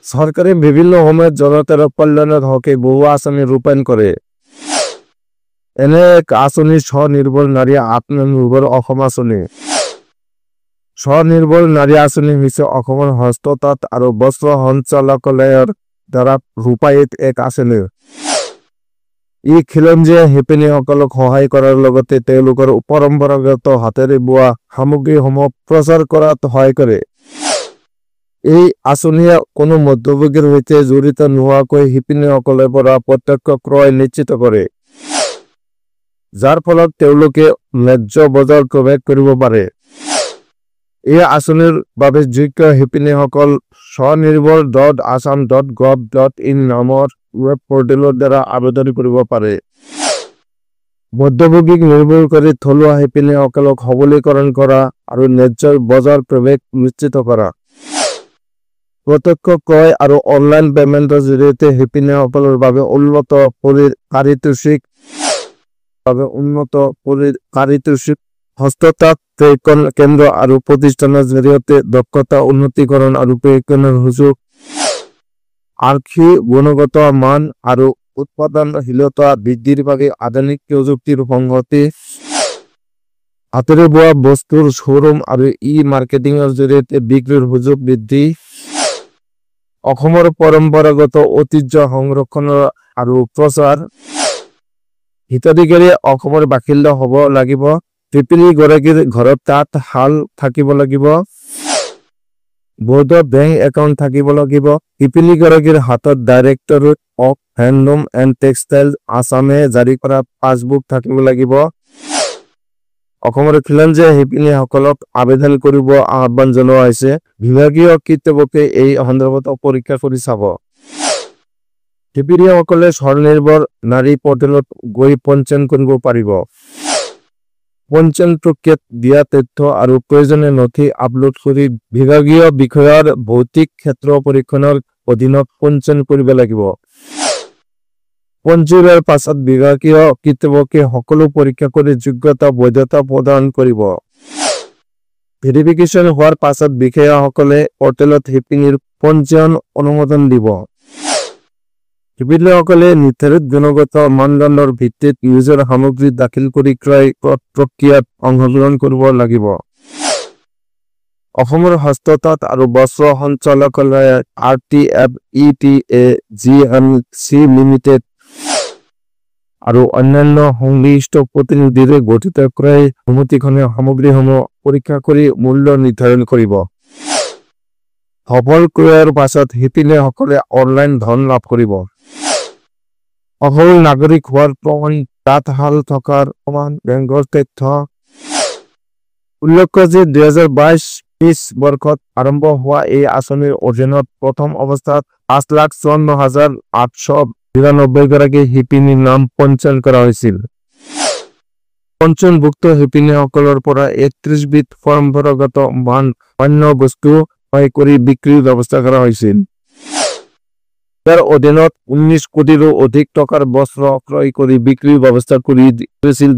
সৰকাৰে বিভিন্ন সময়ত জনতাৰ কল্যাণৰ হকে বহু আঁচনি ৰূপায়ণ কৰে। এনে এক আঁচনি স্বনিৰ্ভৰ নাৰী আত্মনিৰ্ভৰ অসম আঁচনি। স্বনিৰ্ভৰ নাৰী আঁচনি হৈছে অসমৰ হস্ততাঁত আৰু বস্ত্ৰ সঞ্চালকালয়ৰ দ্বাৰা ৰূপায়িত এক আঁচনি। ই খিলঞ্জীয়া শিপিনীসকলক সহায় কৰাৰ লগতে তেওঁলোকৰ পৰম্পৰাগত হাতেৰে বোৱা সামগ্ৰীসমূহ প্ৰচাৰ কৰাত সহায় কৰে। এই আঁচনিয়ে কোনো মধ্যভোগীৰ সৈতে জড়িত নোহোৱাকৈ শিপিনীসকলৰ পৰা প্ৰত্যক্ষ ক্ৰয় নিশ্চিত কৰে, যাৰ ফলত তেওঁলোকে ন্যায্য বজাৰ প্ৰৱেশ কৰিব পাৰে। এই আঁচনিৰ বাবে যোগ্য শিপিনীসকল স্বনিৰ্ভৰ.assam.gov.in নামৰ ৱেব পৰ্টেলৰ দ্বাৰা আবেদন কৰিব পাৰে। মধ্যভোগীক নিৰ্মূল কৰি থলুৱা শিপিনীসকলক সবলীকৰণ কৰা আৰু ন্যায্য বজাৰ প্ৰৱেশ নিশ্চিত কৰা। প্ৰত্যক্ষ ক্ৰয় আৰু অনলাইন পেমেন্টৰ জৰিয়তে শিপিনীসকলৰ বাবে উন্নত পাৰিতোষিক হস্ততাঁত প্ৰশিক্ষণ কেন্দ্ৰ আৰু প্ৰতিষ্ঠানৰ জৰিয়তে দক্ষতা উন্নতিকৰণ আৰু প্ৰশিক্ষণৰ সুযোগ, আৰ্হি গুণগত মান আৰু উৎপাদনশীলতা বৃদ্ধিৰ বাবে আধুনিক প্ৰযুক্তিৰ সংগতি, হাতেৰে বোৱা বস্তুৰ শ্বৰুম আৰু মাৰ্কেটিঙৰ জৰিয়তে বিক্ৰীৰ সুযোগ বৃদ্ধি, অসমৰ পৰম্পৰাগত ঐতিহ্য সংৰক্ষণ আৰু প্ৰচাৰ। হিতাধিকাৰী অসমৰ বাসিন্দা হ'ব লাগিব। শিপিনী গৰাকীৰ ঘৰত তাঁত শাল থাকিব লাগিব। বৈধ বেংক একাউণ্ট থাকিব লাগিব। শিপিনী গৰাকীৰ হাতত directorate of handloom and textile আছামে জাৰি কৰা পাছবুক থাকিব লাগিব। অসমৰ খিলঞ্জীয়া শিপিনীসকলক আবেদন কৰিব আহ্বান জনোৱা হৈছে। বিভাগীয় কৰ্তৃপক্ষই এই সন্দৰ্ভত পৰীক্ষা কৰি চাব। শিপিনীসকলে স্বনিৰ্ভৰ নাৰী পৰ্টেলত গৈ পঞ্জীয়ন কৰিব পাৰিব। পঞ্জীয়ন প্ৰক্ৰিয়াত দিয়া তথ্য আৰু প্ৰয়োজনীয় নথি আপলোড কৰি বিভাগীয় বিষয়াৰ ভৌতিক ক্ষেত্ৰ পৰীক্ষণৰ অধীনত পঞ্জীয়ন কৰিব লাগিব। পঞ্জীয়নৰ পাছত বিভাগীয় কৰ্তৃপক্ষই সকলো পৰীক্ষা কৰি যোগ্যতা বৈধতা প্ৰদান কৰিব। ভেৰিফিকেশ্যন হোৱাৰ পাছত বিষয়াসকলে পৰ্টেলত শিপিনীৰ পঞ্জীয়ন অনুমোদন দিব। শিপিনীসকলে নিৰ্ধাৰিত গুণগত মানদণ্ডৰ ভিত্তিত নিজৰ সামগ্ৰী দাখিল কৰি ক্ৰয় প্ৰক্ৰিয়াত অংশগ্ৰহণ কৰিব লাগিব। অসমৰ হস্ততাঁত আৰু বস্ত্ৰ সঞ্চালকালয় RTFETA-GMC লিমিটেড আৰু অন্যান্য সংশ্লিষ্ট প্ৰতিনিধিৰে গঠিত ক্ৰয় সমিতিখনে সামগ্ৰীসমূহ পৰীক্ষা কৰি মূল্য নিৰ্ধাৰণ কৰিব। সফল ক্ৰয়ৰ পাছত শিপিনীসকলে অনলাইন ধন লাভ কৰিব। অসমৰ নাগৰিক হোৱাৰ প্ৰমাণ, তাঁতশাল থকাৰ প্ৰমাণ, বেংকৰ তথ্য। উল্লেখ্য যে 2022-23 বৰ্ষত আৰম্ভ হোৱা এই আঁচনিৰ অধীনত প্ৰথম অৱস্থাত 5,54,892 গৰাকী শিপিনীৰ নাম পঞ্জীয়ন কৰা হৈছিল। পঞ্জীয়নভুক্ত শিপিনীসকলৰ পৰা 31 বিধ পৰম্পৰাগত বান্য বস্তু ক্ৰয় কৰি বিক্ৰীৰ ব্যৱস্থা কৰা হৈছিল। ইয়াৰ অধীনত 19 কোটিৰো অধিক টকাৰ বস্ত্ৰ ক্ৰয় কৰি বিক্ৰীৰ ব্যৱস্থা কৰিছিল।